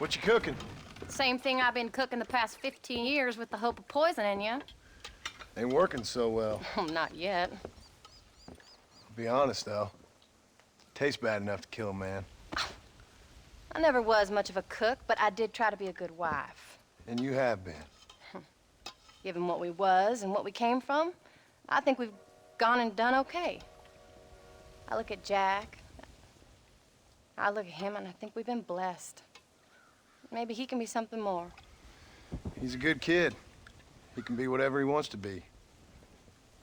What you cooking? Same thing I've been cooking the past 15 years with the hope of poisoning you. Ain't working so well. Oh, not yet. I'll be honest, though. Tastes bad enough to kill a man. I never was much of a cook, but I did try to be a good wife. And you have been. Given what we was and what we came from, I think we've gone and done okay. I look at Jack, I look at him, and I think we've been blessed. Maybe he can be something more. He's a good kid. He can be whatever he wants to be.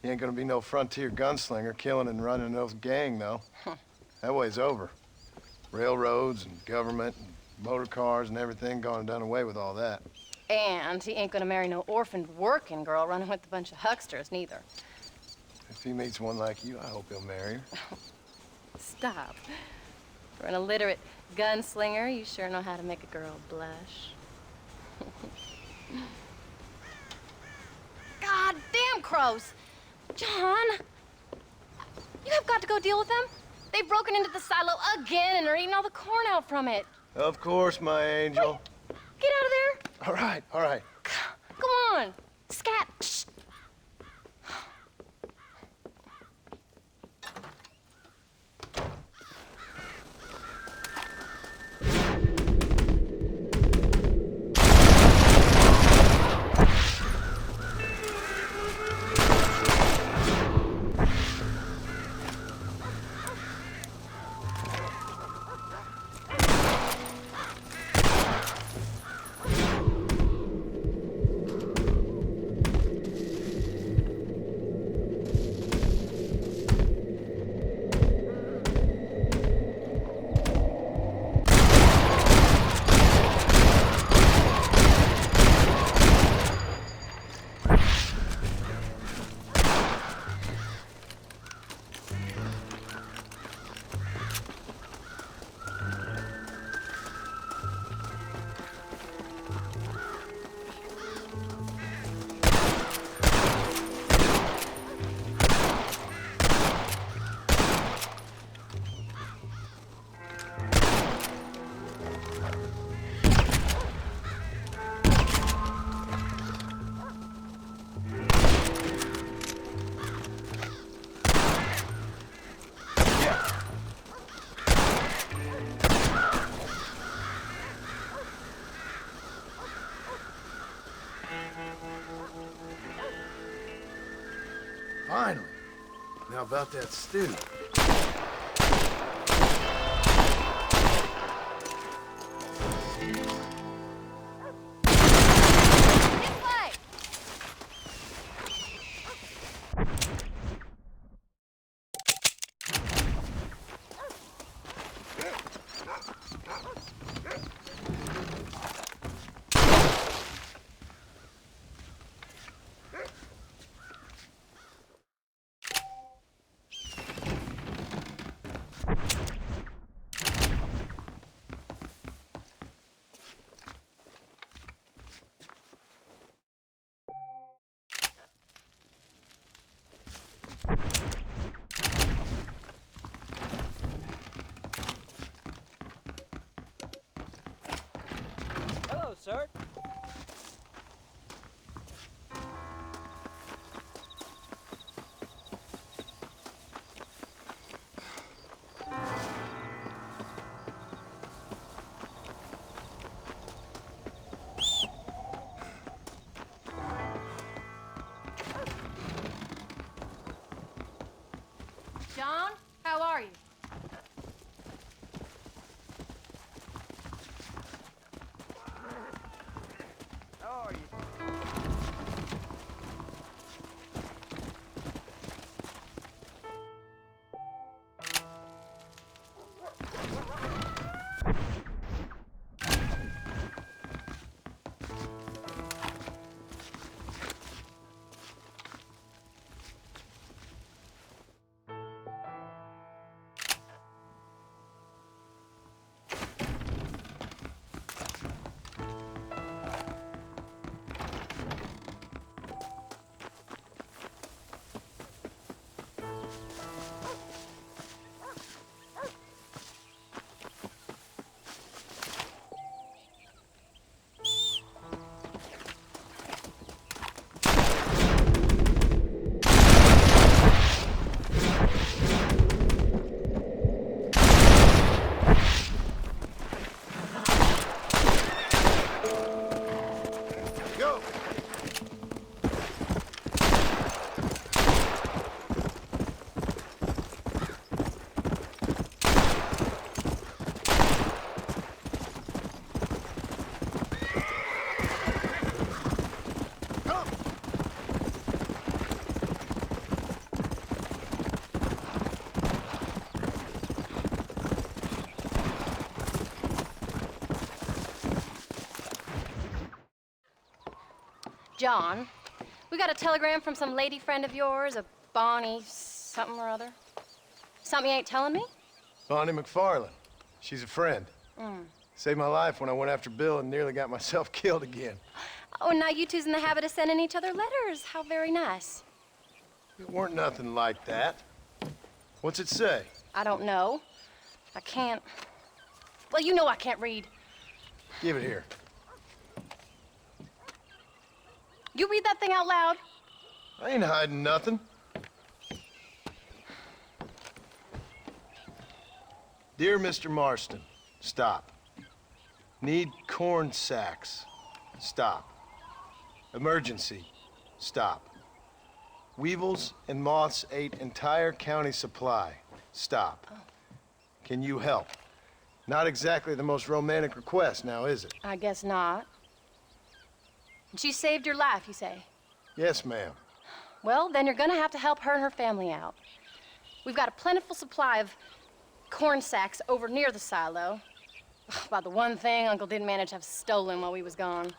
He ain't gonna be no frontier gunslinger killing and running no gang, though. That way's over. Railroads and government and motor cars and everything gone and done away with all that. And he ain't gonna marry no orphaned working girl running with a bunch of hucksters, neither. If he meets one like you, I hope he'll marry her. Stop. For an illiterate gunslinger, you sure know how to make a girl blush. God damn crows! John! You have got to go deal with them. They've broken into the silo again and are eating all the corn out from it. Of course, my angel. Wait, get out of there. All right, all right. Come on. Scat. Shh. Finally. Now about that stew. Hello, sir. John, how are you? How are you? John. We got a telegram from some lady friend of yours, a Bonnie something or other. Something you ain't telling me? Bonnie McFarland. She's a friend. Mm. Saved my life when I went after Bill and nearly got myself killed again. Oh, and now you two's in the habit of sending each other letters. How very nice. It weren't nothing like that. What's it say? I don't know. I can't... Well, you know I can't read. Give it here. You read that thing out loud? I ain't hiding nothing. Dear Mr. Marston, stop. Need corn sacks. Stop. Emergency. Stop. Weevils and moths ate entire county supply. Stop. Can you help? Not exactly the most romantic request, now is it? I guess not. And she saved your life, you say? Yes, ma'am. Well, then you're gonna have to help her and her family out. We've got a plentiful supply of corn sacks over near the silo. About the one thing Uncle didn't manage to have stolen while we was gone.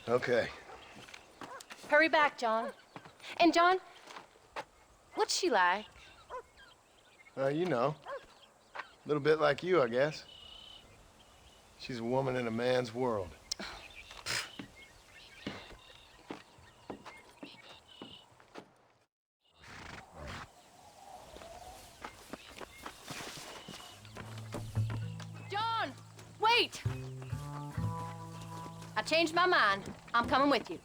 Okay. Hurry back, John. And John, what's she like? You know. A little bit like you, I guess. She's a woman in a man's world. John, wait! I changed my mind. I'm coming with you.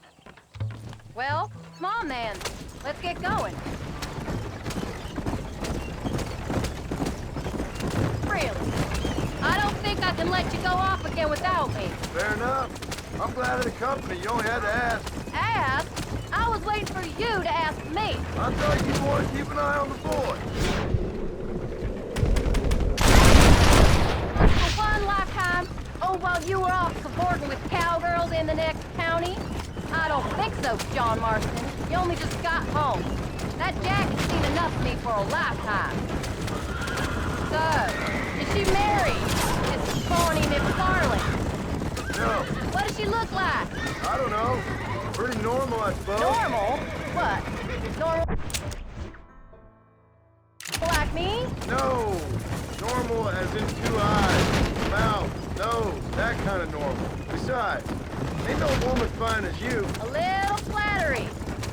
Well, come on then. Let's get going. Really? I don't think I can let you go off again without me. Fair enough. I'm glad of the company. You only had to ask. Ask? I was waiting for you to ask me. I thought you wanted to keep an eye on the boy. For one lifetime, oh, while you were off cavorting with cowgirls in the next county? I don't think so, John Marston. You only just got home. That Jack's seen enough of me for a lifetime. So, is she married? It's Bonnie McFarland. No, What does she look like? I don't know. Pretty normal, I suppose. Normal? What? Normal? Like me? No. Normal as in 2 eyes, mouth, nose, that kind of normal. Besides, ain't no woman fine as you. A little flattery.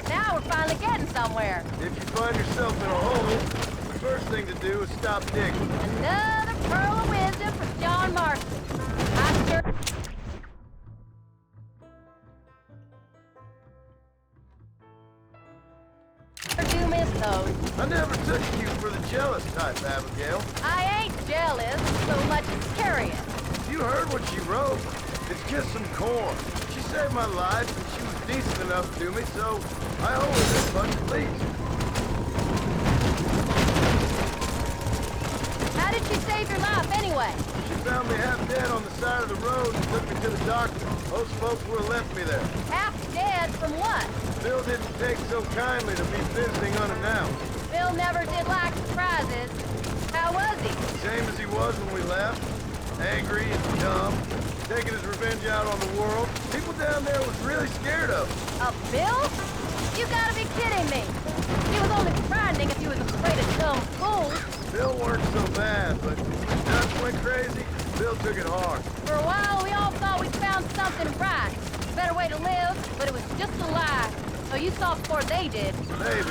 Now we're finally getting somewhere. If you find yourself in a hole, the first thing to do is stop digging. Another pearl of wisdom from John Marston. I sure... do miss those. I never took you for the jealous type, Abigail. I ain't jealous so much as curious. You heard what she wrote. It's just some corn. She saved my life, and she was decent enough to me, so I owe her this much at least. How did she save your life anyway? She found me half dead on the side of the road and took me to the doctor. Most folks would have left me there. Half dead from what? Bill didn't take so kindly to me visiting unannounced. Bill never did like surprises. How was he? Same as he was when we left. Angry and dumb. Taking his revenge out on the world. People down there was really scared of him. A Bill? You gotta be kidding me. He was only frightening if he was afraid of dumb fools. Bill weren't so bad, but when Dutch went crazy, Bill took it hard. For a while, we all thought we'd found something right. A better way to live, but it was just a lie. So you saw before they did. Maybe.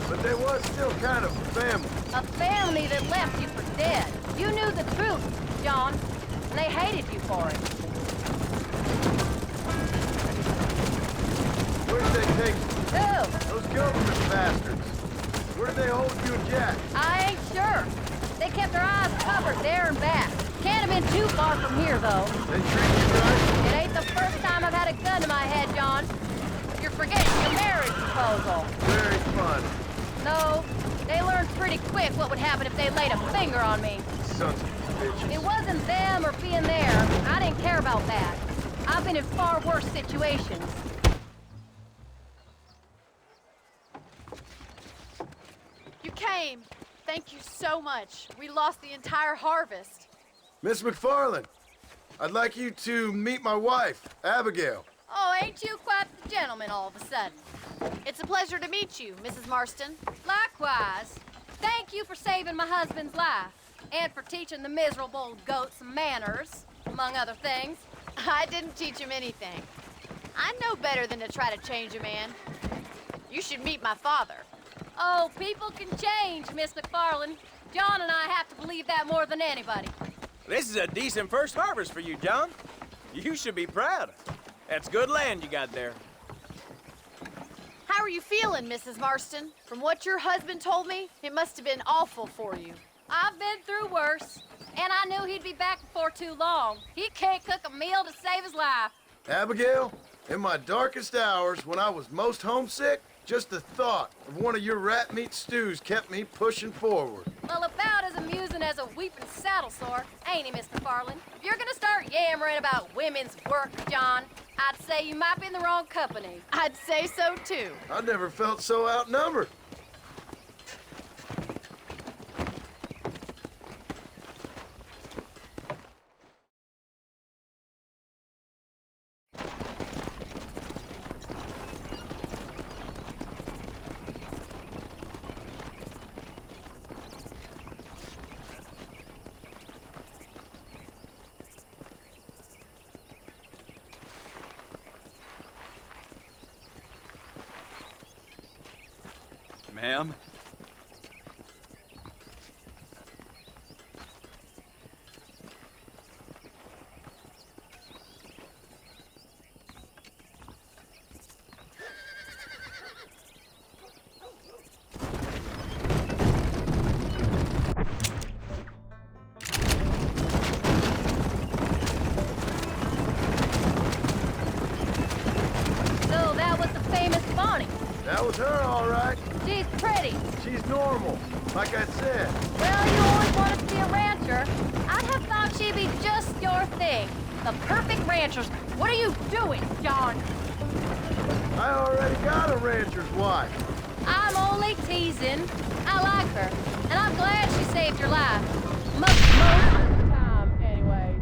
But they was still kind of a family. A family that left you for dead. You knew the truth, John, and they hated you for it. Where did they take you? Who? Those government bastards. Where did they hold you and Jack? I ain't sure. They kept their eyes covered there and back. Can't have been too far from here, though. They treat you right? It ain't the first time I've had a gun to my head, John. You're forgetting the marriage proposal. Very fun. No, they learned pretty quick what would happen if they laid a finger on me. Sons of bitches. It wasn't them or being there. I didn't care about that. I've been in far worse situations. You came. Thank you so much. We lost the entire harvest. Miss McFarland, I'd like you to meet my wife, Abigail. Oh, ain't you quite the gentleman all of a sudden. It's a pleasure to meet you, Mrs. Marston. Likewise. Thank you for saving my husband's life and for teaching the miserable old goat some manners, among other things. I didn't teach him anything. I know better than to try to change a man. You should meet my father. Oh, people can change, Miss McFarland. John and I have to believe that more than anybody. This is a decent first harvest for you, John. You should be proud. That's good land you got there. How are you feeling, Mrs. Marston? From what your husband told me, it must have been awful for you. I've been through worse, and I knew he'd be back before too long. He can't cook a meal to save his life. Abigail, in my darkest hours, when I was most homesick, just the thought of one of your rat meat stews kept me pushing forward. Well, about as amusing as a weeping saddle sore, ain't he, Miss McFarland? If you're gonna start yammering about women's work, John, I'd say you might be in the wrong company. I'd say so, too. I never felt so outnumbered. Ma'am? So that was the famous Bonnie. That was her, all right. She's pretty. She's normal, like I said. Well, you always wanted to be a rancher. I'd have thought she'd be just your thing. The perfect ranchers. What are you doing, John? I already got a rancher's wife. I'm only teasing. I like her, and I'm glad she saved your life. Most of the time, anyway.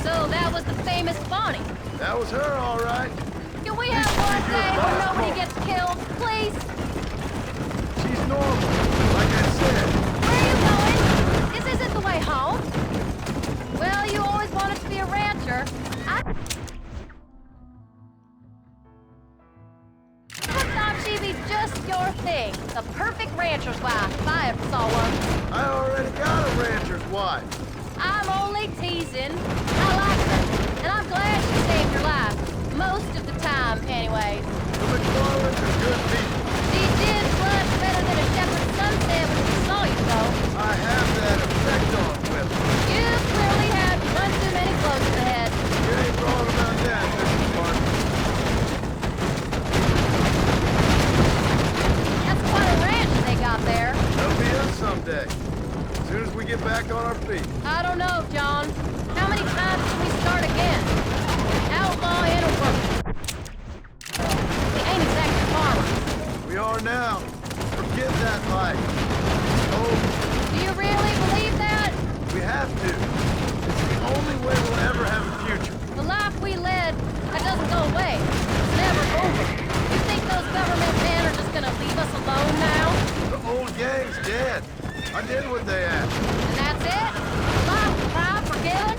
So that was the famous Bonnie. That was her, all right. Can we have one day where nobody gets killed, please? She's normal, like I said. Where are you going? This isn't the way home. Well, you always wanted to be a rancher. I thought she'd be just your thing. The perfect rancher's wife, if I ever saw one. I already got a rancher's wife. I'm only teasing. I like her, and I'm glad she saved your life. Most of the time, anyway. The McFarlands are good people. She did much better than a shepherd's son said when she saw you, though. I have that effect on women. You clearly had one too many blows to the head. You ain't wrong about that, Mrs. Martin. That's quite a ranch they got there. That'll be us someday. As soon as we get back on our feet. I don't know, John. How many times can we start again? Outlaw and a worker. We ain't exactly farmers. We are now. Forget that life. Oh, Do you really believe that? we have to. It's the only way we'll ever have a future. The life we led, that doesn't go away. It's never over. You think those government men are just gonna leave us alone now? The old gang's dead. I did what they asked. And that's it? Life, crime, forgiven?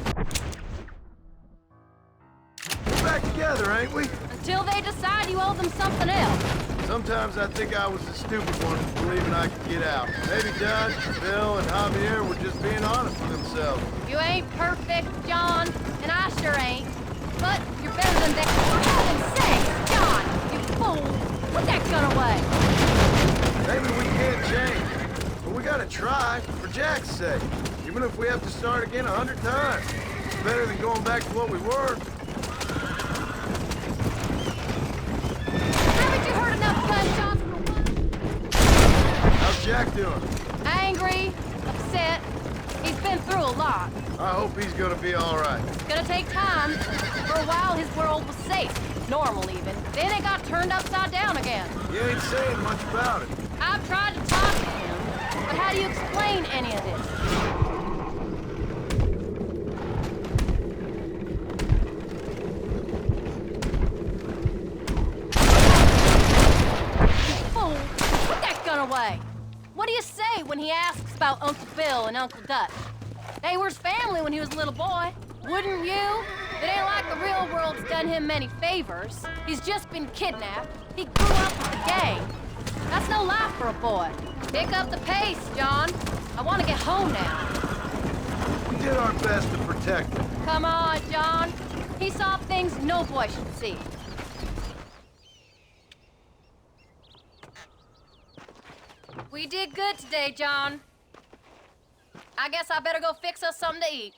We're back together, ain't we? Until they decide you owe them something else. Sometimes I think I was the stupid one believing I could get out. Maybe Dutch, Bill, and Javier were just being honest with themselves. You ain't perfect, John, and I sure ain't. But you're better than that. For heaven's sake, John, you fool! Put that gun away! Maybe we can't change, but we gotta try, for Jack's sake. Even if we have to start again 100 times. It's better than going back to what we were. Haven't you heard enough gunshots for one? How's Jack doing? Angry, upset. He's been through a lot. I hope he's gonna be all right. It's gonna take time. For a while, his world was safe. normal even. Then it got turned upside down again. You ain't saying much about it. I've tried to talk to him, but how do you explain any of this? Fool! Put that gun away! What do you say when he asks about Uncle Bill and Uncle Dutch? They were his family when he was a little boy. Wouldn't you? It ain't like the real world's done him many favors. He's just been kidnapped. He grew up with the gang. That's no life for a boy. Pick up the pace, John. I want to get home now. We did our best to protect him. Come on, John. He saw things no boy should see. We did good today, John. I guess I better go fix us something to eat.